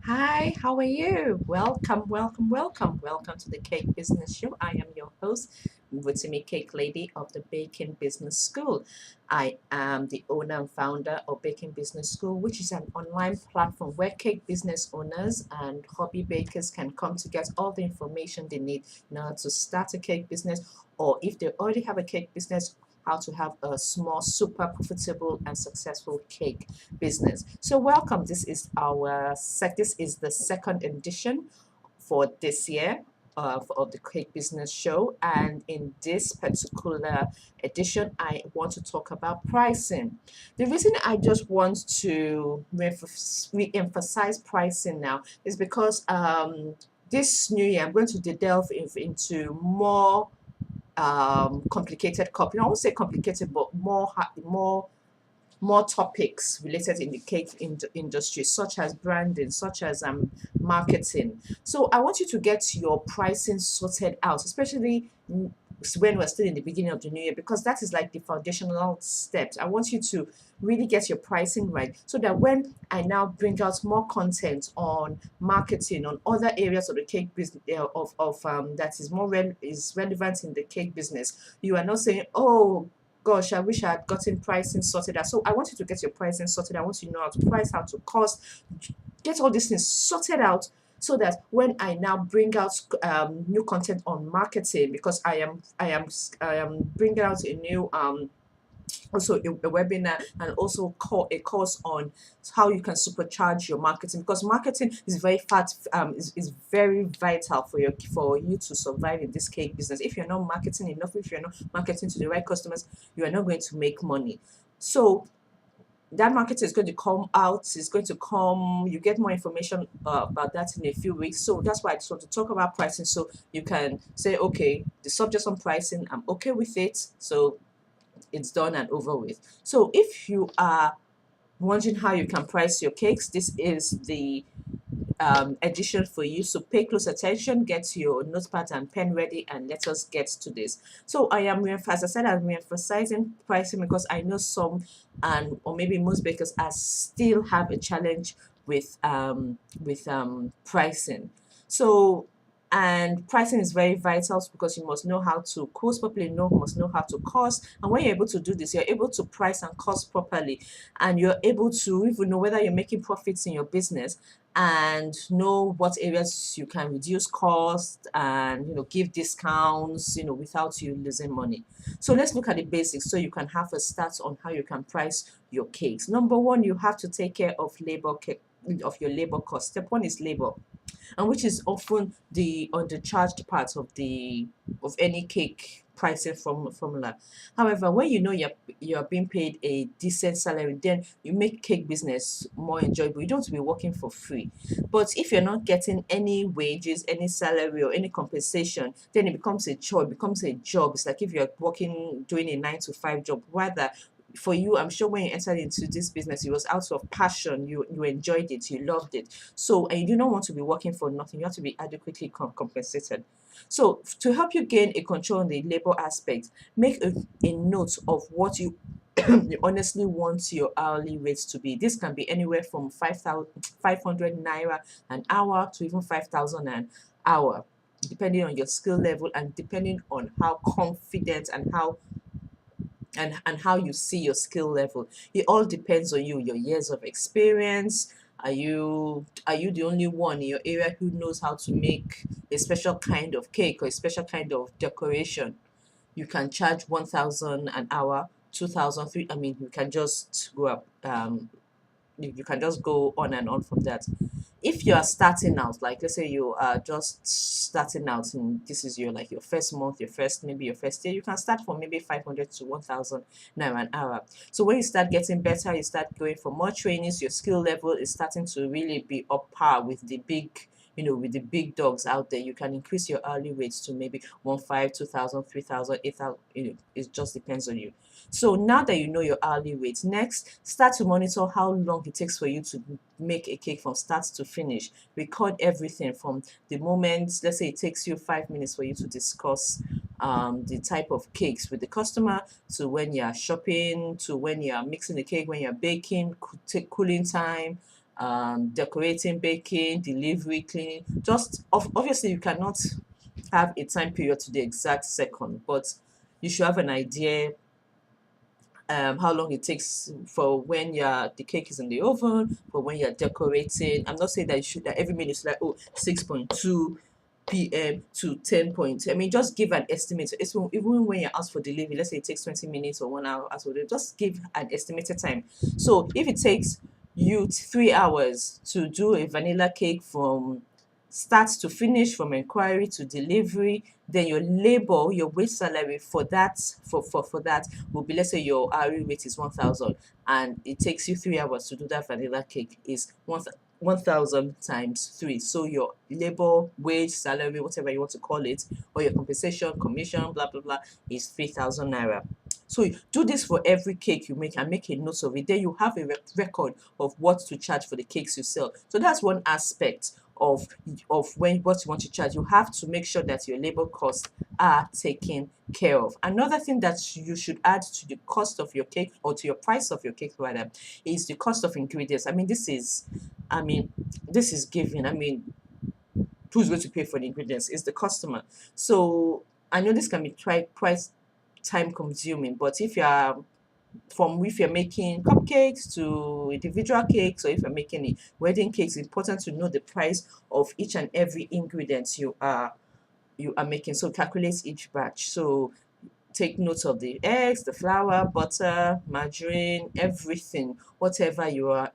Hi, how are you? Welcome to the Cake Business Show. I am your host, Wutimi Cake Lady of the Baking Business School. I am the owner and founder of Baking Business School, which is an online platform where cake business owners and hobby bakers can come to get all the information they need in order to start a cake business, or if they already have a cake business, how to have a small, super profitable and successful cake business. So welcome. This is the second edition for this year of the Cake Business Show, and in this particular edition, I want to talk about pricing. The reason I just want to re-emphasize pricing now is because this new year I'm going to delve into more complicated copy. I won't say complicated, but more topics related in the industry, such as branding, such as marketing. So I want you to get your pricing sorted out, especially when we're still in the beginning of the new year, because that is like the foundational steps. I want you to really get your pricing right so that when I now bring out more content on marketing, on other areas of the cake business, that is is relevant in the cake business, you are not saying, oh gosh, I wish I had gotten pricing sorted out. So I want you to get your pricing sorted. I want you to know how to price, how to cost, get all these things sorted out so that when I now bring out new content on marketing, because I am bringing out a new also a webinar and also a course on how you can supercharge your marketing, because marketing is is very vital for you to survive in this cake business. If you're not marketing enough, if you're not marketing to the right customers, you are not going to make money. So that marketing is going to come out, is going to come, you get more information about that in a few weeks. So that's why I just want to talk about pricing, so you can say, okay, the subject on pricing, I'm okay with it, so it's done and over with. So if you are wondering how you can price your cakes, this is the edition for you. So pay close attention, get your notepad and pen ready, and let us get to this. So as I said, I'm emphasizing pricing because I know some and or maybe most bakers are still have a challenge with pricing. So and pricing is very vital because you must know how to cost properly, must know how to cost. And when you're able to do this, you're able to price and cost properly, and you're able to even know whether you're making profits in your business and know what areas you can reduce cost and give discounts without you losing money. So let's look at the basics so you can have a start on how you can price your cakes. Number one, you have to take care of your labor cost. Step one is labor, and which is often the undercharged part of any cake pricing formula. However, when you know you're being paid a decent salary, then you make cake business more enjoyable. You don't want to be working for free. But if you're not getting any wages, any salary, or any compensation, then it becomes a chore, it becomes a job. It's like if you're working, doing a 9 to 5 job. Rather, for you, I'm sure when you entered into this business, it was out of passion. You enjoyed it, you loved it. So, and you do not want to be working for nothing. You have to be adequately compensated. So, to help you gain a control on the labor aspect, make a note of what you you honestly want your hourly rates to be. This can be anywhere from 500 naira an hour to even 5,000 an hour, depending on your skill level and depending on how confident and how you see your skill level. It all depends on you, your years of experience. Are you the only one in your area who knows how to make a special kind of cake or a special kind of decoration? You can charge 1,000 an hour, 2,000, three. I mean, you can just go up. You can just go on and on from that. If you are starting out, like let's say you are just starting out and this is your first month, your first year, you can start from maybe 500 to 1,000 naira an hour. So when you start getting better, you start going for more trainings, your skill level is starting to really be up par with the big dogs out there. You can increase your hourly rates to maybe 1,500, 2,000, 3,000, 8,000. It just depends on you. So now that you know your hourly rates, next start to monitor how long it takes for you to make a cake from start to finish. Record everything from the moment, let's say it takes you 5 minutes for you to discuss the type of cakes with the customer, to when you're shopping, to when you're mixing the cake, when you're baking, take cooling time, decorating, baking, delivery, cleaning. Obviously, you cannot have a time period to the exact second, but you should have an idea how long it takes for when the cake is in the oven, for when you're decorating. I'm not saying that you should that every minute is like 6.2 p.m. to 10 point. I mean, just give an estimate. Even when you ask for delivery, let's say it takes 20 minutes or 1 hour, as well, just give an estimated time. So if it takes you 3 hours to do a vanilla cake from start to finish, from inquiry to delivery, then your labor, your wage salary for that will be, let's say your hourly rate is 1,000 and it takes you 3 hours to do that vanilla cake is 1,000 times 3. So your labor, wage, salary, whatever you want to call it, or your compensation, commission, blah blah blah, is 3,000 naira. So you do this for every cake you make and make a note of it. Then you have a record of what to charge for the cakes you sell. So that's one aspect of what you want to charge. You have to make sure that your labor costs are taken care of. Another thing that you should add to the cost of your cake, or to your price of your cake rather, is the cost of ingredients. I mean this is given. I mean, who's going to pay for the ingredients? Is the customer. So I know this can be quite time consuming, but if you're making cupcakes to individual cakes, or if you're making a wedding cakes, it's important to know the price of each and every ingredient you are making. So calculate each batch. So take note of the eggs, the flour, butter, margarine, everything, whatever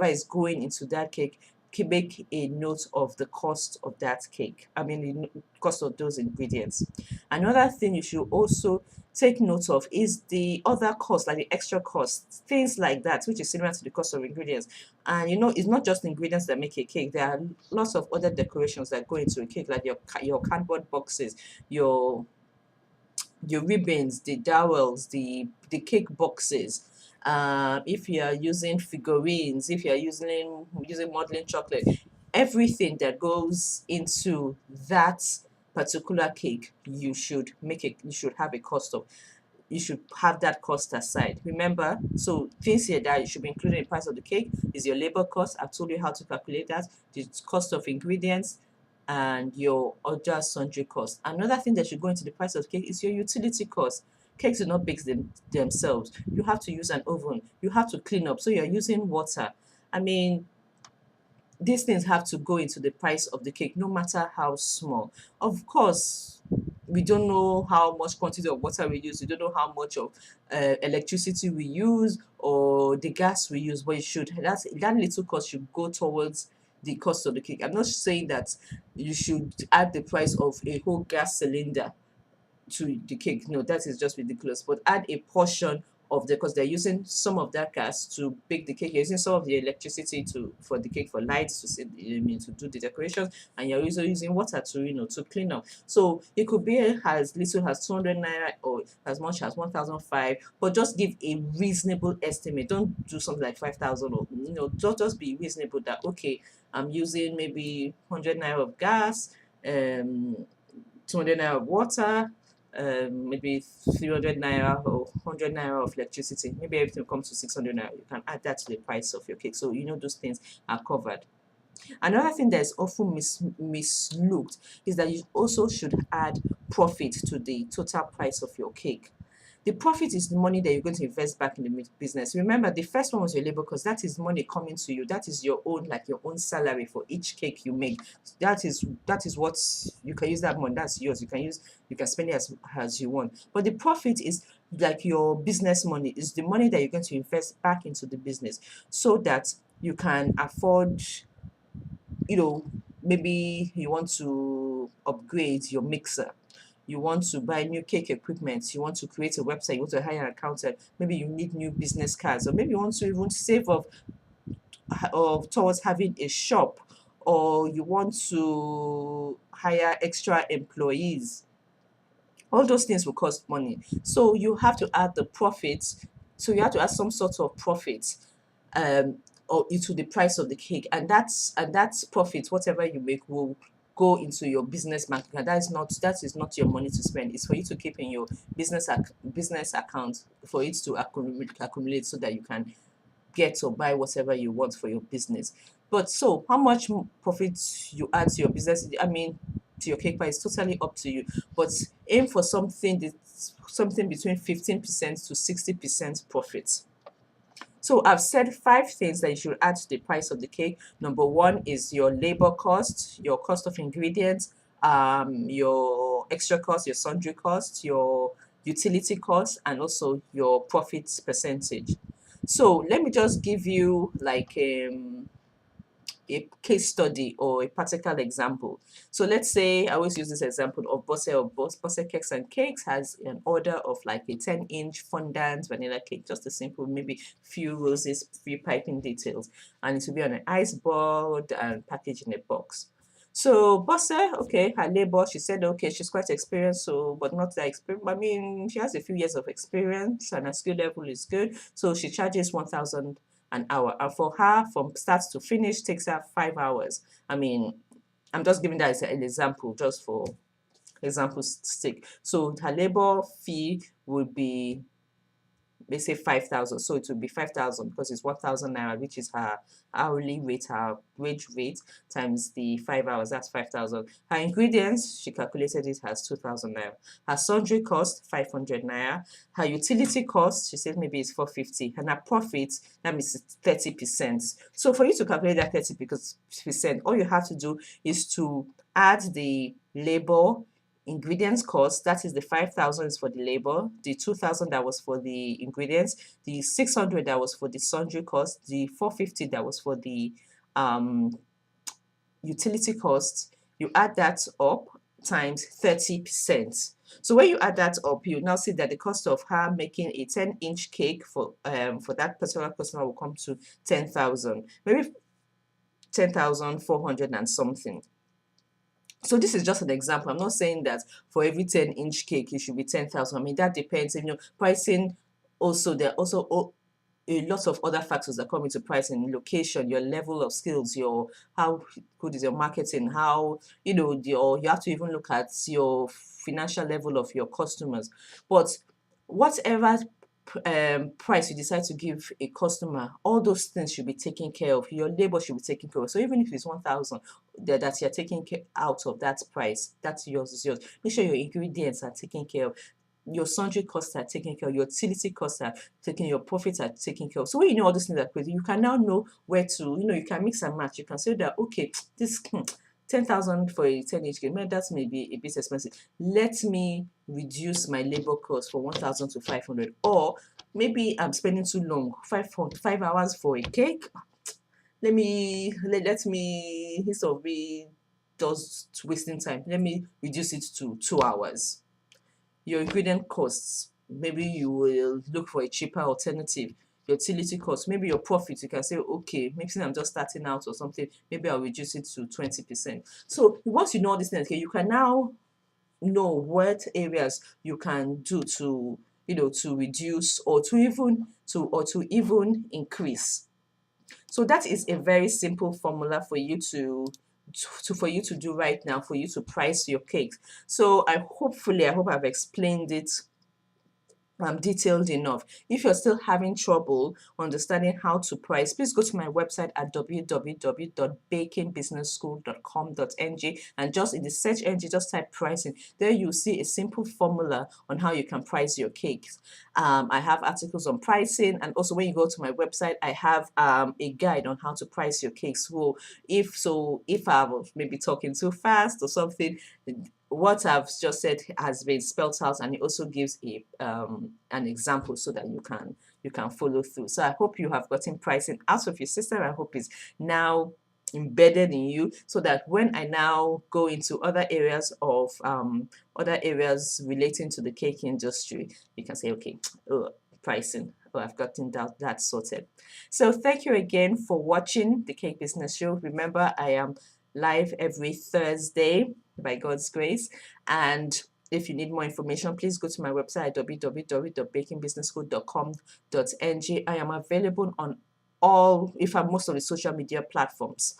is going into that cake. Make a note of the cost of that cake. I mean, the cost of those ingredients. Another thing you should also take note of is the other cost, like the extra costs, things like that, which is similar to the cost of ingredients. And it's not just ingredients that make a cake. There are lots of other decorations that go into a cake, like your cardboard boxes, your ribbons, the dowels, the cake boxes. If you are using figurines, if you are using modeling chocolate, everything that goes into that particular cake, you should have a cost of. You should have that cost aside. Remember, so things here that you should be included in the price of the cake is your labor cost. I've told you how to calculate that. The cost of ingredients, and your other sundry costs. Another thing that should go into the price of cake is your utility cost. Cakes do not bake themselves. You have to use an oven. You have to clean up. So you're using water. I mean, these things have to go into the price of the cake, no matter how small. Of course, we don't know how much quantity of water we use. We don't know how much of electricity we use, or the gas we use. But that little cost should go towards the cost of the cake. I'm not saying that you should add the price of a whole gas cylinder to the cake. No, that is just ridiculous. But add a portion of because they're using some of that gas to bake the cake. You're using some of the electricity for the cake, for lights, to do the decorations, and you're also using water to clean up. So it could be as little as 200 naira or as much as 1,005, but just give a reasonable estimate. Don't do something like 5,000, or just be reasonable that okay, I'm using maybe 100 naira of gas, 200 naira of water, maybe 300 naira or 100 naira of electricity. Maybe everything comes to 600 naira. You can add that to the price of your cake. So those things are covered. Another thing that is often mislooked is that you also should add profit to the total price of your cake. The profit is the money that you're going to invest back in the business. Remember, the first one was your labor cost. That is money coming to you. That is your own salary for each cake you make. That is what you can use that money. That's yours. You can spend it as you want. But the profit is like your business money. Is the money that you're going to invest back into the business, so that you can afford, maybe you want to upgrade your mixer, you want to buy new cake equipment, you want to create a website, you want to hire an accountant, maybe you need new business cards, or maybe you want to even save up towards having a shop, or you want to hire extra employees. All those things will cost money. So you have to add the profits. So you have to add some sort of profit or into the price of the cake, and that's profit, whatever you make, will go into your business bank account. That is not your money to spend. It's for you to keep in your business account, for it to accumulate, so that you can get or buy whatever you want for your business. But so how much profit you add to your business, I mean, to your cake pie, is totally up to you. But aim for something between 15% to 60% profit. So I've said 5 things that you should add to the price of the cake. Number one is your labor cost, your cost of ingredients, your extra cost, your sundry cost, your utility cost, and also your profit percentage. So let me just give you like a case study or a practical example. So let's say I always use this example of Bosse Cakes and Cakes has an order of like a 10-inch fondant vanilla cake, just a simple, maybe few roses, few piping details, and it will be on an ice board and packaged in a box. So Bosse, okay, her labor, she said, okay, she's quite experienced, so but not that experienced. I mean, she has a few years of experience and her skill level is good. So she charges 1,000 an hour, and for her from start to finish takes her 5 hours. I mean, I'm just giving that as an example, just for example's sake. So her labor fee would be, they say 5,000, so it would be 5,000 because it's 1,000 naira, which is her hourly rate, her wage rate, times the 5 hours, that's 5,000. Her ingredients, she calculated it as 2,000 naira. Her sundry cost, 500 naira. Her utility cost, she said maybe it's 450, and her profit, that means 30%. So for you to calculate that 30%, all you have to do is to add the labor, ingredients cost, that is the 5,000 is for the labor, the 2,000 that was for the ingredients, the 600 that was for the sundry cost, the 450 that was for the utility cost. You add that up times 30%. So when you add that up, you now see that the cost of her making a 10-inch cake for that particular customer will come to 10,000, maybe 10,400 and something. So this is just an example. I'm not saying that for every 10-inch cake it should be 10,000. I mean, that depends. Pricing also, there are also a lot of other factors that come into pricing: location, your level of skills, your how good is your marketing, how you have to even look at your financial level of your customers. But whatever price you decide to give a customer, all those things should be taken care of. Your labor should be taken care of. So even if it's 1,000 that you're taking out of that price, that's yours, is yours. Make sure your ingredients are taken care of, your sundry costs are taken care of, your utility costs are taken, your profits are taken care of. So when you know all these things are crazy, you can now know where to, you can mix and match. You can say that, okay, this 10,000 for a 10-inch cake, that may be a bit expensive. Let me reduce my labor cost from 1,000 to 500, or maybe I'm spending too long, 5 hours for a cake. Let me instead of be just wasting time, let me reduce it to 2 hours. Your ingredient costs, maybe you will look for a cheaper alternative. Your utility cost, maybe your profit, you can say, okay, maybe since I'm just starting out or something, maybe I'll reduce it to 20%. So once you know all these things, okay, you can now know what areas you can do to to reduce or to even increase. So that is a very simple formula for you to do right now, for you to price your cakes. So I hope I've explained it detailed enough. If you're still having trouble understanding how to price, please go to my website at www.bakingbusinessschool.com.ng, and just in the search engine, just type pricing. There you'll see a simple formula on how you can price your cakes. I have articles on pricing, and also when you go to my website, I have a guide on how to price your cakes. So if I was maybe talking too fast or something, what I've just said has been spelled out, and it also gives an example so that you can follow through. So I hope you have gotten pricing out of your system. I hope it's now embedded in you, so that when I now go into other areas relating to the cake industry, you can say, okay, pricing, I've gotten that sorted. So thank you again for watching the Cake Business Show. Remember, I am live every Thursday by God's grace, and if you need more information, please go to my website, www.bakingbusinessschool.com.ng. I am available on most of the social media platforms,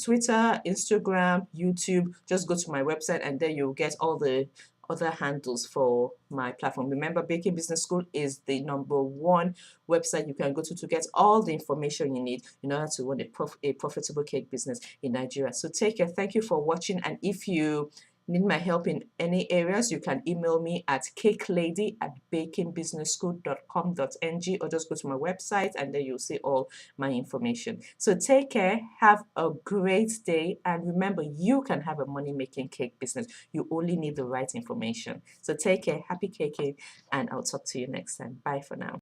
Twitter, Instagram, YouTube. Just go to my website, and there you'll get all the other handles for my platform. Remember, Baking Business School is the #1 website you can go to get all the information you need in order to run a profitable cake business in Nigeria. So take care. Thank you for watching. And if you need my help in any areas, you can email me at cakelady@bakingbusinessschool.com.ng, or just go to my website and then you'll see all my information. So take care, have a great day, and remember, you can have a money-making cake business. You only need the right information. So take care, happy caking, and I'll talk to you next time. Bye for now.